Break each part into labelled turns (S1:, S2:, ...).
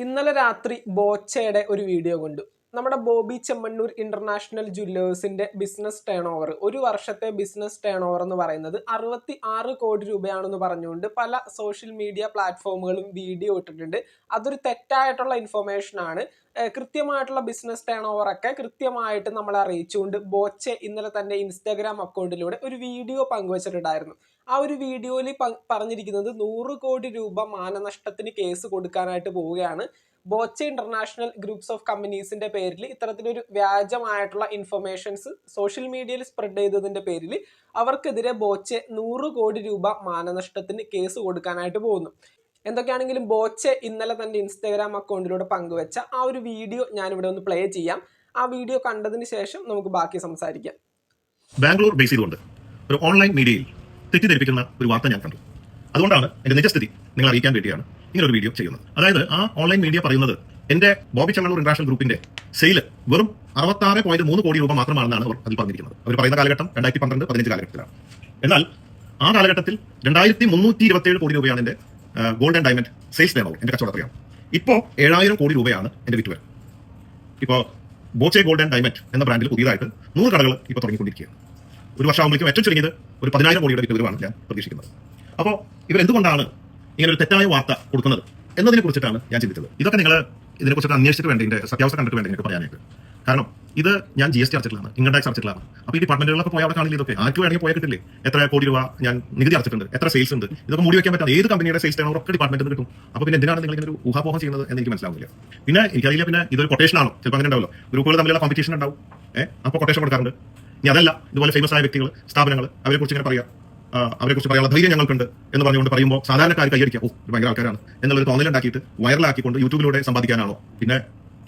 S1: ഇന്നലെ രാത്രി ബോച്ചയുടെ ഒരു വീഡിയോ കണ്ടു. നമ്മുടെ ബോബി ചെമ്മണ്ണൂർ ഇന്റർനാഷണൽ ജ്വല്ലേഴ്സിന്റെ ബിസിനസ് ടേൺ ഓവർ, ഒരു വർഷത്തെ ബിസിനസ് ടേൺ ഓവർ എന്ന് പറയുന്നത് 66 കോടി രൂപയാണെന്ന് പറഞ്ഞുകൊണ്ട് പല സോഷ്യൽ മീഡിയ പ്ലാറ്റ്ഫോമുകളും വീഡിയോ ഇട്ടിട്ടുണ്ട്. അതൊരു തെറ്റായിട്ടുള്ള ഇൻഫർമേഷൻ ആണ്. കൃത്യമായിട്ടുള്ള ബിസിനസ് ടേൺ ഓവർ ഒക്കെ കൃത്യമായിട്ട് നമ്മളെ അറിയിച്ചുകൊണ്ട് ബോച്ചെ ഇന്നലെ തന്നെ ഇൻസ്റ്റാഗ്രാം അക്കൗണ്ടിലൂടെ ഒരു വീഡിയോ പങ്കുവച്ചിട്ടുണ്ടായിരുന്നു. ആ ഒരു വീഡിയോയിൽ പറഞ്ഞിരിക്കുന്നത് 100 കോടി രൂപ മാനനഷ്ടത്തിന് കേസ് കൊടുക്കാനായിട്ട് പോവുകയാണ്. ബോച്ചെ ഇന്റർനാഷണൽ ഗ്രൂപ്പ്സ് ഓഫ് കമ്പനീസിന്റെ പേരിൽ ഇത്തരത്തിലൊരു വ്യാജമായിട്ടുള്ള ഇൻഫർമേഷൻസ് സോഷ്യൽ മീഡിയയിൽ സ്പ്രെഡ് ചെയ്തതിന്റെ പേരിൽ അവർക്കെതിരെ ബോച്ചെ 100 കോടി രൂപ മാനനഷ്ടത്തിന് കേസ് കൊടുക്കാനായിട്ട് പോകുന്നു. എന്തൊക്കെയാണെങ്കിലും ബോച്ചെ ഇന്നലെ തന്റെ ഇൻസ്റ്റാഗ്രാം അക്കൗണ്ടിലൂടെ പങ്കുവെച്ച ആ ഒരു വീഡിയോ ഞാനിവിടെ ഒന്ന് പ്ലേ ചെയ്യാം. ആ വീഡിയോ കണ്ടതിന് ശേഷം നമുക്ക് ബാക്കി സംസാരിക്കാം.
S2: ബാംഗ്ലൂർ ബേസ് ചെയ്തുകൊണ്ട് ഒരു ഓൺലൈൻ മീഡിയയിൽ തെറ്റിദ്ധരിപ്പിക്കുന്ന ഒരു വാർത്ത ഞാൻ കണ്ടു. അതുകൊണ്ടാണ് എന്റെ നിജസ്ഥിതി നിങ്ങൾ അറിയിക്കാൻ വേണ്ടിയാണ് ഇങ്ങനെ ഒരു വീഡിയോ ചെയ്യുന്നത്. അതായത് ആ ഓൺലൈൻ മീഡിയ പറയുന്നത് എന്റെ ബോബി ചെമ്മണ്ണൂർ ഇന്റർനാഷണൽ ഗ്രൂപ്പിന്റെ സെയിൽ വെറും 66.3 കോടി രൂപ മാത്രമാണെന്നാണ് അവർ അതിൽ പറഞ്ഞിരിക്കുന്നത്. അവർ പറയുന്ന കാലഘട്ടം 2012-15 കാലഘട്ടത്തിലാണ്. എന്നാൽ ആ കാലഘട്ടത്തിൽ 2327 കോടി രൂപയാണ് എന്റെ gold and diamond sales turn over, എന്റെ കച്ചവടം. ഇപ്പോൾ 7000 കോടി രൂപയാണ് എന്റെ വിറ്റുവരവ്. ഇപ്പോൾ ബോച്ചെ ഗോൾഡ് ആൻഡ് ഡയമണ്ട് എന്ന ബ്രാൻഡിൽ പുതിയതായിട്ട് 100 കടകൾ ഇപ്പോൾ തുടങ്ങിക്കൊണ്ടിരിക്കുകയാണ്. ഒരു വർഷമാകുമ്പോഴേക്കും ഏറ്റവും ചുരുങ്ങിയത് ഒരു 10,000 കോടിയുടെ വിറ്റുവരവാണ് ഞാൻ പ്രതീക്ഷിക്കുന്നത്. അപ്പോൾ ഇവരെന്തുകൊണ്ടാണ് ഇങ്ങനെ ഒരു തെറ്റായ വാർത്ത കൊടുക്കുന്നത് എന്നതിനെ കുറിച്ചിട്ടാണ് ഞാൻ ചിന്തിച്ചത്. ഇതൊക്കെ നിങ്ങൾ ഇതിനെക്കുറിച്ചിട്ട് അന്വേഷിച്ചിട്ട് വേണ്ടി ഇതിന്റെ സത്യാവസ്ഥ കണ്ടിട്ട് വേണ്ടി നിങ്ങൾക്ക് പറയാനായിട്ട്. കാരണം ഇത് ഞാൻ GST അടച്ചിട്ടുള്ളതാണ്, ഇൻകം ടാക്സ് അടച്ചിട്ടുള്ളതാണ്. അപ്പോൾ ഈ ഡിപ്പാർട്ട്മെന്റുകളൊക്കെ പോയി അവിടെ കാണില്ല. ഇതൊക്കെ ആർക്ക് വേണമെങ്കിൽ പോയാൽ കിട്ടില്ലേ? എത്ര കോടി രൂപ ഞാൻ നികുതി അടച്ചിട്ടുണ്ട്, എത്ര സെയിൽസ് ഉണ്ട്, ഇതൊക്കെ മൂടി വെക്കാൻ പറ്റാതെ ഏത് കമ്പനിയുടെ സെയിൽസ് ടേൺ ഓവർ ഒക്കെ ഡിപ്പാർട്ട്മെന്റിൽ കിട്ടും. അപ്പോൾ പിന്നെ എന്തിനാണ് നിങ്ങൾ ഇങ്ങനെ ഒരു ഊഹാപോഹം ചെയ്യുന്നത് എന്ന് എനിക്ക് മനസ്സിലാവില്ല. പിന്നെ എനിക്കറിയില്ല, പിന്നെ ഇതൊരു കൊട്ടേഷൻ ആണോ? ചിലപ്പോൾ അങ്ങനെ ഉണ്ടാവുമല്ലോ, ഗ്രൂപ്പുകൾ തമ്മിലുള്ള കോമ്പറ്റീഷൻ ഉണ്ടാവും. അപ്പോൾ കൊട്ടേഷൻ കൊടുക്കാറുണ്ട്. ഇനി അതല്ല, ഇതുപോലെ ഫേമസ് ആയ വ്യക്തികൾ, സ്ഥാപനങ്ങൾ, അവരെക്കുറിച്ച് ഇങ്ങനെ പറയാം, അവരെക്കുറിച്ച് പറയാനുള്ള ധൈര്യം ഞങ്ങൾക്കുണ്ട് എന്ന് പറഞ്ഞുകൊണ്ട് പറയുമ്പോൾ സാധാരണക്കാർ കൈയടിക്കാം, ഓ ഇത് ഭയങ്കര ആൾക്കാരാണ് എന്നുള്ളൊരു തോന്നലുണ്ടാക്കിയിട്ട് വൈറലാക്കിക്കൊണ്ട് യൂട്യൂബിലൂടെ സമ്പാദിക്കാനാണോ? പിന്നെ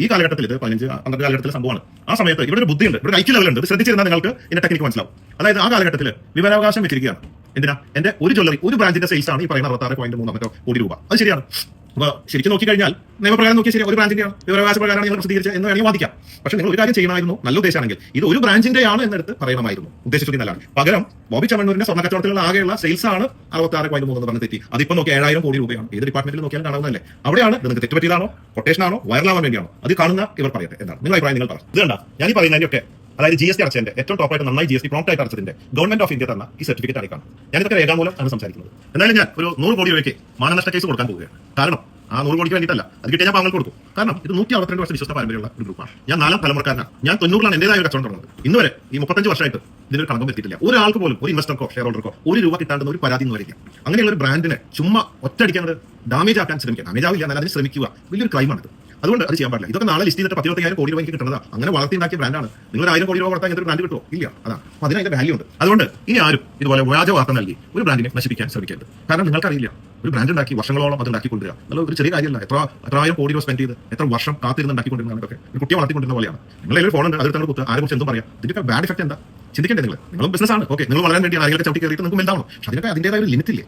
S2: ഈ കാലഘട്ടത്തിൽ ഇത് 15-12 കാലഘട്ടത്തിലെ സംഭവമാണ്. ആ സമയത്ത് ഇവിടെ ഒരു ബുദ്ധിയുണ്ട്, ഇവിടെ ഐക്യ ലെവലുണ്ട്. ഇത് ശ്രദ്ധിച്ചിരുന്നാൽ നിങ്ങൾക്ക് ഇതിന്റെ ടെക്നിക്ക് മനസ്സിലാവും. അതായത് ആ കാലഘട്ടത്തിൽ വിവരാവകാശം വെച്ചിരിക്കുകയാണ്. എന്തിനാ? എന്റെ ഒരു ജ്വല്ലറി, ഒരു ബ്രാഞ്ചിന്റെ സെയിൽസ് ആണ് ഈ പറയുന്ന 66.3 കോടി രൂപ. അത് ശരിയാണ്. അപ്പോൾ ശരിക്കും നോക്കിക്കഴിഞ്ഞാൽ നിയമപ്രകാരം നോക്കിയാൽ ശരി, ഒരു ബ്രാഞ്ചിന്റെയാണ്, വിവരാവകാശ പ്രകാരമാണ് നിങ്ങൾ പ്രസിദ്ധീകരിച്ചത് എന്ന് വേണമെങ്കിൽ വാദിക്കാം. പക്ഷേ നിങ്ങൾ ഒരു കാര്യം ചെയ്യണമായിരുന്നു, നല്ല ഉദ്ദേശമാണെങ്കിൽ ഇത് ഒരു ബ്രാഞ്ചിന്റെയാണ് എന്നെടുത്ത് പറയണമായിരുന്നു. ഉദ്ദേശിച്ചു നല്ലതാണ്. പകരം ബോബി ചെമ്മണ്ണൂരിന്റെ സ്വർണ്ണ കച്ചവടത്തിലുള്ള ആകെയുള്ള സെയിൽസ് ആണ് 66.3 എന്ന് പറഞ്ഞ് തെറ്റി. അതിപ്പോൾ നോക്കി 7000 കോടി രൂപയാണ്. ഏത് ഡിപ്പാർട്ട്മെന്റിൽ നോക്കിയാലും കാണാവുന്നതല്ലേ? അവിടെയാണ് നിങ്ങൾക്ക് തെറ്റുപറ്റിയതാണോ, കൊട്ടേഷനാണോ, വൈറലാവാൻ വേണ്ടിയാണോ? അത് കാണുന്ന ഇവർ പറയട്ടെ എന്താണ് നിങ്ങൾ അഭിപ്രായം. നിങ്ങൾ പറഞ്ഞു ഇത് കണ്ട ഞാൻ ഈ പറയുന്നതിന്റെ അതായത് GST അടച്ചതിന്റെ ഏറ്റവും ടോപ്പായിട്ട് നന്നായി GST പ്രോംപ്റ്റ് ആയിട്ട് അടച്ചതിന്റെ ഗവൺമെന്റ് ഓഫ് ഇന്ത്യ തന്ന ഈ സർട്ടിഫിക്കറ്റ് ആണ് കാണുന്നത്. ഞാനിതൊക്കെ രേഖാമൂലം ആണ് സംസാരിക്കുന്നത്. എന്നാലും ഞാൻ ഒരു 100 കോടി രൂപയ്ക്ക് മാനനഷ്ട കേസ് കൊടുക്കാൻ പോവുകയാണ്. കാരണം ആ 100 കോടിക്ക് വേണ്ടിയിട്ടല്ല, അത് കിട്ടിയ ഞാൻ പാവങ്ങൾക്ക് കൊടുക്കും. കാരണം ഇത് 162 വർഷം വിശ്വസ്ത പാരമ്പര്യമുള്ള ഒരു ഗ്രൂപ്പാണ്. ഞാൻ 4ാം തലമുറക്കാരനാണ്. ഞാൻ 90-ലാണ് എന്റേതായ ഒരു കച്ചവടം തുടങ്ങുന്നത്. ഇന്ന് വരെ ഈ 35 വർഷമായിട്ട് ഇതിനൊരു കളങ്കം എത്തിയിട്ടില്ല. ഒരാൾക്ക് പോലും, ഒരു ഇൻവെസ്റ്റർക്കോ ഷെയർ ഹോൾഡർക്കോ 1 രൂപ കിട്ടാണ്ടെന്ന് ഒരു പരാതി എന്ന് വരില്ല. അങ്ങനെയുള്ള ഒരു ബ്രാൻഡിനെ ചുമ്മാ ഒറ്റയടിക്കാൻ ഡാമേജ് ആക്കാൻ ശ്രമിക്കുക. ഡാമേജ് ആവില്ല, എന്നാൽ അതിന് ശ്രമിക്കുക. വലിയൊരു ക്രൈമാണ്. അതുകൊണ്ട് അത് ചെയ്യാൻ പാടില്ല. ഇതൊക്കെ നാളെ ലിസ്റ്റ് ചെയ്തിട്ട് 10-25 കോടി രൂപ എനിക്ക് കിട്ടുന്നതാണ്. അങ്ങനെ വളർത്തിയുണ്ടാക്കിയ ബ്രാൻഡാണ്. നിങ്ങൾ 1000 കോടി രൂപ കൊടുത്താൽ എന്തൊരു ബ്രാൻഡ് കിട്ടുമോ? ഇല്ല. അതാണ്. അപ്പോൾ അതിന് അതിന്റെ വാല്യൂ ഉണ്ട്. അതുകൊണ്ട് ഇനി ആരും ഇതുപോലെ വ്യാജ വാർത്ത നൽകി ഒരു ബ്രാൻഡിനെ നശിപ്പിക്കാൻ ശ്രമിക്കരുത്. കാരണം നിങ്ങൾക്കറിയില്ല, ഒരു ബ്രാൻഡ് ഉണ്ടാക്കി വർഷങ്ങളോളം അത് ഉണ്ടാക്കിക്കൊണ്ടിരിക്കുക എന്നുള്ള ഒരു ചെറിയ കാര്യമല്ല. എത്ര 1000 കോടി രൂപ സ്പെൻഡ് ചെയ്ത് എത്ര വർഷം കാത്തിരുന്ന് ഉണ്ടാക്കിക്കൊണ്ടിരുന്നതൊക്കെ ഒരു കുട്ടിയെ വളർത്തിക്കൊണ്ടിരുന്ന പോലെയാണ്. നിങ്ങളൊരു ഫോൺ ഉണ്ട്, അതിൽ കുത്ത് ആരെ കുറിച്ച് എന്തും പറയാം. ഇതിന്റെ ബാഡ് എഫക്ട് എന്താ ചിന്തിക്കേണ്ടത്? നിങ്ങളും ബിസിനസ് ആണ്, ഓക്കെ, നിങ്ങൾ വളരാൻ വേണ്ടി ആരെങ്കിലും ചവിട്ടി കയറിയിട്ട് നിങ്ങൾക്ക് എന്താണോ? പക്ഷേ അതിനൊക്കെ അതിൻ്റെതായ ഒരു ലിമിറ്റ് ഇല്ലേ?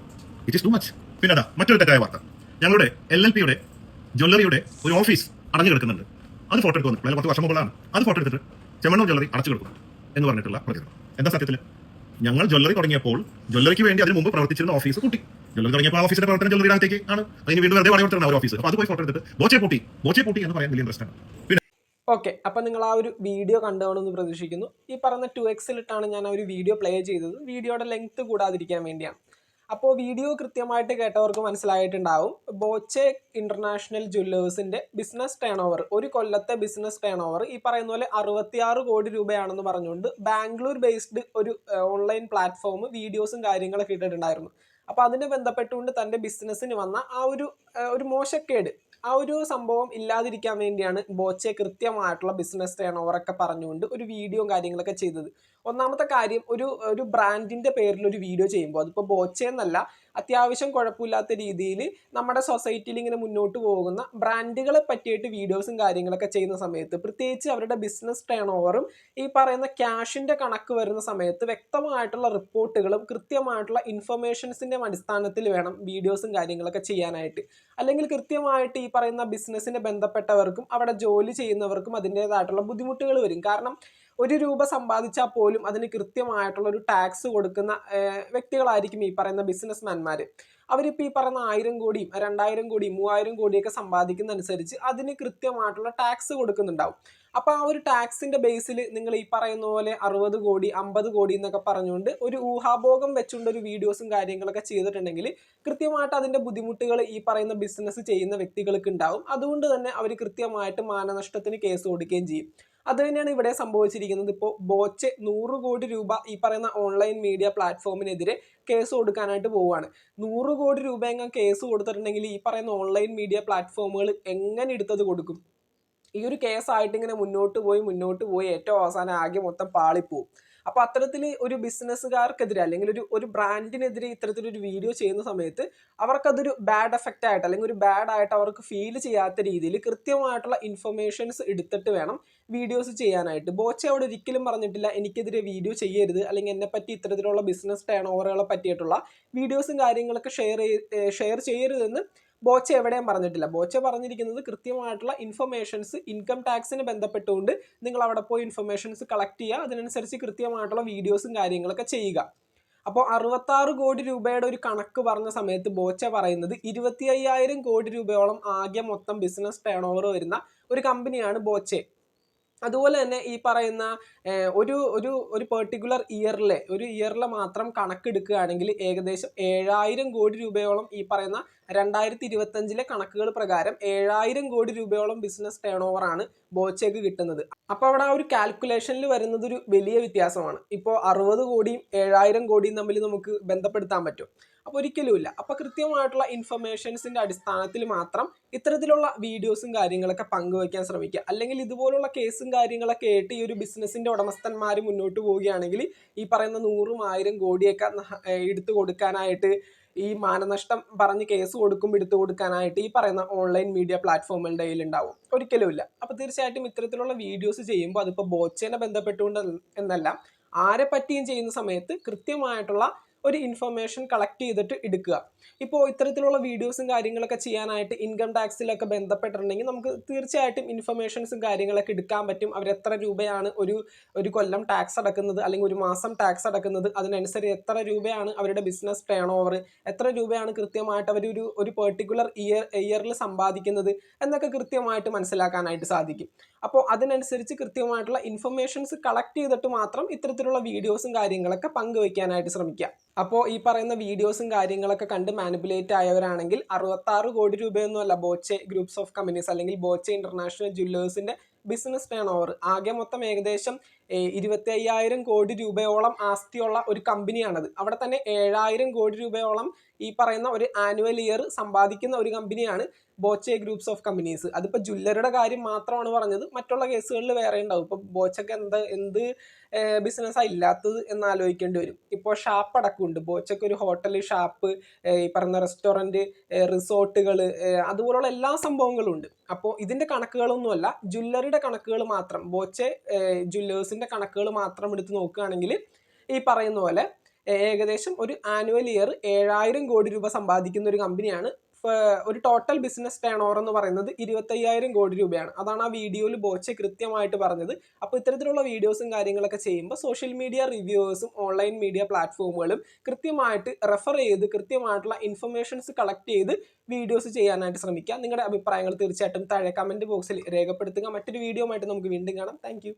S2: It is too much. പിന്നെ മറ്റൊരു തെറ്റായ വാർത്ത, ഞങ്ങളുടെ LLPയുടെ ജ്വല്ലറിയുടെ ഒരു ഓഫീസ് അടഞ്ഞു കിടക്കുന്നുണ്ട്. അത് ഫോട്ടോ എടുക്കുന്നു. വളരെ 10 വർഷം മുമ്പുള്ളതാണ്. അത് ഫോട്ടോ എടുത്തിട്ട് ചെമ്മണ്ണൂർ ജ്വല്ലറി അടച്ചു കിടക്കുന്നു എന്ന് പറഞ്ഞിട്ടുള്ള പ്രതികരണം. എന്താ സത്യത്തിൽ? ഞങ്ങൾ ജ്വല്ലറി തുടങ്ങിയപ്പോൾ ജ്വല്ലറിക്ക് വേണ്ടി അതിന് മുമ്പ് പ്രവർത്തിച്ചിരുന്ന ഓഫീസ് കൂട്ടി. ജ്വല്ലറി തുടങ്ങിയപ്പോൾ ആ ഓഫീസിന്റെ പ്രവർത്തനം ജ്വല്ലറിയിലേക്ക് ആണ്. അതിന് വീണ്ടും വെറുതെ കൊടുത്തിരുന്ന ഒരു ഓഫീസ്. അപ്പോൾ അത് പോയി ഫോട്ടോ എടുത്തിട്ട് ബോച്ചെ പൂട്ടി എന്ന് പറയാൻ വലിയ ഇൻട്രസ്റ്റ് ആണ്. പിന്നെ
S1: ഓക്കെ, അപ്പം നിങ്ങൾ ആ ഒരു വീഡിയോ കണ്ടുകൊണ്ടെന്ന് പ്രതീക്ഷിക്കുന്നു. ഈ പറയുന്ന 2xലിട്ടാണ് ഞാൻ ആ ഒരു വീഡിയോ പ്ലേ ചെയ്തത്, വീഡിയോയുടെ ലെങ്ത് കൂടാതിരിക്കാൻ വേണ്ടിയാണ്. അപ്പോൾ വീഡിയോ കൃത്യമായിട്ട് കേട്ടവർക്ക് മനസ്സിലായിട്ടുണ്ടാവും. ബോച്ചെ ഇന്റർനാഷണൽ ജ്വല്ലേഴ്സിന്റെ ബിസിനസ് ടേൺ ഓവർ, ഒരു കൊല്ലത്തെ ബിസിനസ് ടേൺ ഓവർ ഈ പറയുന്ന പോലെ 66 കോടി രൂപയാണെന്ന് പറഞ്ഞുകൊണ്ട് ബാംഗ്ലൂർ ബേസ്ഡ് ഒരു ഓൺലൈൻ പ്ലാറ്റ്ഫോം വീഡിയോസും കാര്യങ്ങളൊക്കെ ഇട്ടിട്ടുണ്ടായിരുന്നു. അപ്പോൾ അതിനെ ബന്ധപ്പെട്ടുകൊണ്ട് തൻ്റെ ബിസിനസ്സിന് വന്ന ആ ഒരു മോശക്കേട്, ആ ഒരു സംഭവം ഇല്ലാതിരിക്കാൻ വേണ്ടിയാണ് ബോച്ചെ കൃത്യമായിട്ടുള്ള ബിസിനസ് ടേൺ ഓവർ ഒക്കെ പറഞ്ഞുകൊണ്ട് ഒരു വീഡിയോയും കാര്യങ്ങളൊക്കെ ചെയ്തത്. ഒന്നാമത്തെ കാര്യം, ഒരു ബ്രാൻഡിന്റെ പേരിൽ ഒരു വീഡിയോ ചെയ്യുമ്പോൾ, അതിപ്പോൾ ബോച്ചെ എന്നല്ല, അത്യാവശ്യം കുഴപ്പമില്ലാത്ത രീതിയിൽ നമ്മുടെ സൊസൈറ്റിയിൽ ഇങ്ങനെ മുന്നോട്ട് പോകുന്ന ബ്രാൻഡുകളെ പറ്റിയിട്ട് വീഡിയോസും കാര്യങ്ങളൊക്കെ ചെയ്യുന്ന സമയത്ത്, പ്രത്യേകിച്ച് അവരുടെ ബിസിനസ് ടേൺ ഓവറും ഈ പറയുന്ന ക്യാഷിന്റെ കണക്ക് വരുന്ന സമയത്ത് വ്യക്തമായിട്ടുള്ള റിപ്പോർട്ടുകളും കൃത്യമായിട്ടുള്ള ഇൻഫർമേഷൻസിന്റെ അടിസ്ഥാനത്തിൽ വേണം വീഡിയോസും കാര്യങ്ങളൊക്കെ ചെയ്യാനായിട്ട്. അല്ലെങ്കിൽ കൃത്യമായിട്ട് ഈ പറയുന്ന ബിസിനസ്സിനെ ബന്ധപ്പെട്ടവർക്കും അവിടെ ജോലി ചെയ്യുന്നവർക്കും അതിൻ്റെതായിട്ടുള്ള ബുദ്ധിമുട്ടുകൾ വരും. കാരണം ₹1 സമ്പാദിച്ചാൽ പോലും അതിന് കൃത്യമായിട്ടുള്ള ഒരു ടാക്സ് കൊടുക്കുന്ന വ്യക്തികളായിരിക്കും ഈ പറയുന്ന ബിസിനസ്മാൻമാർ. അവരിപ്പോൾ ഈ പറയുന്ന 1000 കോടിയും 2000 കോടിയും 3000 കോടിയൊക്കെ സമ്പാദിക്കുന്നതനുസരിച്ച് അതിന് കൃത്യമായിട്ടുള്ള ടാക്സ് കൊടുക്കുന്നുണ്ടാവും. അപ്പോൾ ആ ഒരു ടാക്സിന്റെ ബേസിൽ നിങ്ങൾ ഈ പറയുന്ന പോലെ 60 കോടി 50 കോടി എന്നൊക്കെ പറഞ്ഞുകൊണ്ട് ഒരു ഊഹാഭോഗം വെച്ചുകൊണ്ട് ഒരു വീഡിയോസും കാര്യങ്ങളൊക്കെ ചെയ്തിട്ടുണ്ടെങ്കിൽ കൃത്യമായിട്ട് അതിന്റെ ബുദ്ധിമുട്ടുകൾ ഈ പറയുന്ന ബിസിനസ് ചെയ്യുന്ന വ്യക്തികൾക്ക് ഉണ്ടാവും. അതുകൊണ്ട് തന്നെ അവർ കൃത്യമായിട്ട് മാനനഷ്ടത്തിന് കേസ് കൊടുക്കുകയും ചെയ്യും. അത് തന്നെയാണ് ഇവിടെ സംഭവിച്ചിരിക്കുന്നത്. ഇപ്പോൾ ബോച്ചെ 100 കോടി രൂപ ഈ പറയുന്ന ഓൺലൈൻ മീഡിയ പ്ലാറ്റ്ഫോമിനെതിരെ കേസ് കൊടുക്കാനായിട്ട് പോവുകയാണ്. 100 കോടി രൂപ എങ്ങനെ കേസ് കൊടുത്തിട്ടുണ്ടെങ്കിൽ ഈ പറയുന്ന ഓൺലൈൻ മീഡിയ പ്ലാറ്റ്ഫോമുകൾ എങ്ങനെ എടുത്തത് കൊടുക്കും? ഈ ഒരു കേസായിട്ട് ഇങ്ങനെ മുന്നോട്ട് പോയി ഏറ്റവും അവസാനം ആകെ മൊത്തം പാളിപ്പോവും. അപ്പോൾ അത്തരത്തിൽ ഒരു ബിസിനസ്സുകാർക്കെതിരെ അല്ലെങ്കിൽ ഒരു ബ്രാൻഡിനെതിരെ ഇത്തരത്തിലൊരു വീഡിയോ ചെയ്യുന്ന സമയത്ത് അവർക്കതൊരു ബാഡ് എഫക്റ്റ് ആയിട്ട് അല്ലെങ്കിൽ ഒരു ബാഡ് ആയിട്ട് അവർക്ക് ഫീൽ ചെയ്യാത്ത രീതിയിൽ കൃത്യമായിട്ടുള്ള ഇൻഫർമേഷൻസ് എടുത്തിട്ട് വേണം വീഡിയോസ് ചെയ്യാനായിട്ട്. ബോച്ചെ അവിടെ ഒരിക്കലും പറഞ്ഞിട്ടില്ല എനിക്കെതിരെ വീഡിയോ ചെയ്യരുത് അല്ലെങ്കിൽ എന്നെപ്പറ്റി ഇത്തരത്തിലുള്ള ബിസിനസ് ടേൺ ഓവറുകളെ പറ്റിയിട്ടുള്ള വീഡിയോസും കാര്യങ്ങളൊക്കെ ഷെയർ ചെയ്യരുതെന്ന് ബോച്ചെ എവിടെയും പറഞ്ഞിട്ടില്ല. ബോച്ചെ പറഞ്ഞിരിക്കുന്നത് കൃത്യമായിട്ടുള്ള ഇൻഫർമേഷൻസ് ഇൻകം ടാക്സിന് ബന്ധപ്പെട്ടുകൊണ്ട് നിങ്ങൾ അവിടെ പോയി ഇൻഫർമേഷൻസ് കളക്ട് ചെയ്യുക, അതിനനുസരിച്ച് കൃത്യമായിട്ടുള്ള വീഡിയോസും കാര്യങ്ങളൊക്കെ ചെയ്യുക. അപ്പോൾ 66 കോടി രൂപയുടെ ഒരു കണക്ക് പറഞ്ഞ സമയത്ത് ബോച്ചെ പറയുന്നത് 25,000 കോടി രൂപയോളം ആകെ മൊത്തം ബിസിനസ് ടേൺ ഓവർ വരുന്ന ഒരു കമ്പനിയാണ് ബോച്ചെ. അതുപോലെ തന്നെ ഈ പറയുന്ന ഒരു പെർട്ടിക്കുലർ ഇയറിലെ മാത്രം കണക്കെടുക്കുകയാണെങ്കിൽ ഏകദേശം 7,000 കോടി രൂപയോളം ഈ പറയുന്ന 2025 കണക്കുകൾ പ്രകാരം 7,000 കോടി രൂപയോളം ബിസിനസ് ടേൺ ഓവറാണ് ബോച്ചയ്ക്ക് കിട്ടുന്നത്. അപ്പോൾ അവിടെ ആ ഒരു കാൽക്കുലേഷനിൽ വരുന്നത് ഒരു വലിയ വ്യത്യാസമാണ്. ഇപ്പോൾ 60 കോടിയും 7,000 കോടിയും തമ്മിൽ നമുക്ക് ബന്ധപ്പെടുത്താൻ പറ്റും? അപ്പോൾ ഒരിക്കലുമില്ല. അപ്പോൾ കൃത്യമായിട്ടുള്ള ഇൻഫർമേഷൻസിൻ്റെ അടിസ്ഥാനത്തിൽ മാത്രം ഇത്തരത്തിലുള്ള വീഡിയോസും കാര്യങ്ങളൊക്കെ പങ്കുവയ്ക്കാൻ ശ്രമിക്കുക. അല്ലെങ്കിൽ ഇതുപോലുള്ള കേസും കാര്യങ്ങളൊക്കെ ആയിട്ട് ഈ ഒരു ബിസിനസ്സിൻ്റെ ഉടമസ്ഥന്മാർ മുന്നോട്ട് പോവുകയാണെങ്കിൽ ഈ പറയുന്ന 100,000 കോടിയൊക്കെ എടുത്തു കൊടുക്കാനായിട്ട് ഈ മാനനഷ്ടം പറഞ്ഞ് കേസ് കൊടുക്കുമ്പോൾ എടുത്തു കൊടുക്കാനായിട്ട് ഈ പറയുന്ന ഓൺലൈൻ മീഡിയ പ്ലാറ്റ്ഫോമുകളുടെ കയ്യിലുണ്ടാവും? ഒരിക്കലുമില്ല. അപ്പോൾ തീർച്ചയായിട്ടും ഇത്തരത്തിലുള്ള വീഡിയോസ് ചെയ്യുമ്പോൾ അതിപ്പോൾ ബോച്ചേനെ ബന്ധപ്പെട്ടുകൊണ്ട് എന്നല്ല, ആരെ പറ്റിയും ചെയ്യുന്ന സമയത്ത് കൃത്യമായിട്ടുള്ള ഒരു ഇൻഫർമേഷൻ കളക്ട് ചെയ്തിട്ട് എടുക്കുക. ഇപ്പോൾ ഇത്തരത്തിലുള്ള വീഡിയോസും കാര്യങ്ങളൊക്കെ ചെയ്യാനായിട്ട് ഇൻകം ടാക്സിലൊക്കെ ബന്ധപ്പെട്ടിട്ടുണ്ടെങ്കിൽ നമുക്ക് തീർച്ചയായിട്ടും ഇൻഫർമേഷൻസും കാര്യങ്ങളൊക്കെ എടുക്കാൻ പറ്റും. അവർ എത്ര രൂപയാണ് ഒരു കൊല്ലം ടാക്സ് അടക്കുന്നത് അല്ലെങ്കിൽ ഒരു മാസം ടാക്സ് അടക്കുന്നത്, അതിനനുസരിച്ച് എത്ര രൂപയാണ് അവരുടെ ബിസിനസ് ടേൺ ഓവർ, എത്ര രൂപയാണ് കൃത്യമായിട്ട് അവർ ഒരു പെർട്ടിക്കുലർ ഇയറിൽ സമ്പാദിക്കുന്നത് എന്നൊക്കെ കൃത്യമായിട്ട് മനസ്സിലാക്കാനായിട്ട് സാധിക്കും. അപ്പോൾ അതിനനുസരിച്ച് കൃത്യമായിട്ടുള്ള ഇൻഫർമേഷൻസ് കളക്ട് ചെയ്തിട്ട് മാത്രം ഇത്തരത്തിലുള്ള വീഡിയോസും കാര്യങ്ങളൊക്കെ പങ്കുവയ്ക്കാനായിട്ട് ശ്രമിക്കുക. അപ്പോൾ ഈ പറയുന്ന വീഡിയോസും കാര്യങ്ങളൊക്കെ കണ്ട് മാനിപ്പുലേറ്റ് ആയവരാണെങ്കിൽ 66 കോടി രൂപയൊന്നുമല്ല ബോച്ചെ ഗ്രൂപ്പ്സ് ഓഫ് കമ്പനീസ് അല്ലെങ്കിൽ ബോച്ചെ ഇന്റർനാഷണൽ ജ്വല്ലേഴ്സിന്റെ ബിസിനസ് ടേൺ ഓവർ. ആകെ മൊത്തം ഏകദേശം 25,000 കോടി രൂപയോളം ആസ്തിയുള്ള ഒരു കമ്പനിയാണത്. അവിടെ തന്നെ 7,000 കോടി രൂപയോളം ഈ പറയുന്ന ഒരു ആനുവൽ ഇയർ സമ്പാദിക്കുന്ന ഒരു കമ്പനിയാണ് ബോച്ചെ ഗ്രൂപ്പ്സ് ഓഫ് കമ്പനീസ്. അതിപ്പോൾ ജ്വല്ലറിയുടെ കാര്യം മാത്രമാണ് പറഞ്ഞത്, മറ്റുള്ള കേസുകളിൽ വേറെ ഉണ്ടാവും. ഇപ്പോൾ ബോച്ചയ്ക്ക് എന്ത് ബിസിനസ്സാണ് ഇല്ലാത്തത് എന്ന് ആലോചിക്കേണ്ടി വരും. ഇപ്പോൾ ഷാപ്പ് അടക്കമുണ്ട് ബോച്ചയ്ക്ക്, ഒരു ഹോട്ടൽ, ഷാപ്പ്, ഈ പറയുന്ന റെസ്റ്റോറൻറ്റ്, റിസോർട്ടുകൾ, അതുപോലുള്ള എല്ലാ സംഭവങ്ങളും ഉണ്ട്. അപ്പോൾ ഇതിൻ്റെ കണക്കുകളൊന്നുമല്ല, ജ്വല്ലറിയുടെ കണക്കുകൾ മാത്രം, ബോച്ചെ ജ്വല്ലേഴ്സിൻ്റെ കണക്കുകൾ മാത്രം എടുത്ത് നോക്കുകയാണെങ്കിൽ ഈ പറയുന്ന പോലെ ഏകദേശം ഒരു ആനുവൽ ഇയർ 7,000 കോടി രൂപ സമ്പാദിക്കുന്ന ഒരു കമ്പനിയാണ്. ഒരു ടോട്ടൽ ബിസിനസ് ടേൺ ഓവർ എന്ന് പറയുന്നത് 25,000 കോടി രൂപയാണ്. അതാണ് ആ വീഡിയോയിൽ ബോച്ചെ കൃത്യമായിട്ട് പറഞ്ഞത്. അപ്പോൾ ഇത്തരത്തിലുള്ള വീഡിയോസും കാര്യങ്ങളൊക്കെ ചെയ്യുമ്പോൾ സോഷ്യൽ മീഡിയ റിവ്യൂവേഴ്സും ഓൺലൈൻ മീഡിയ പ്ലാറ്റ്ഫോമുകളും കൃത്യമായിട്ട് റെഫർ ചെയ്ത് കൃത്യമായിട്ടുള്ള ഇൻഫർമേഷൻസ് കളക്ട് ചെയ്ത് വീഡിയോസ് ചെയ്യാനായിട്ട് ശ്രമിക്കുക. നിങ്ങളുടെ അഭിപ്രായങ്ങൾ തീർച്ചയായിട്ടും താഴെ കമൻറ്റ് ബോക്സിൽ രേഖപ്പെടുത്തുക. മറ്റൊരു വീഡിയോ ആയിട്ട് നമുക്ക് വീണ്ടും കാണാം. താങ്ക്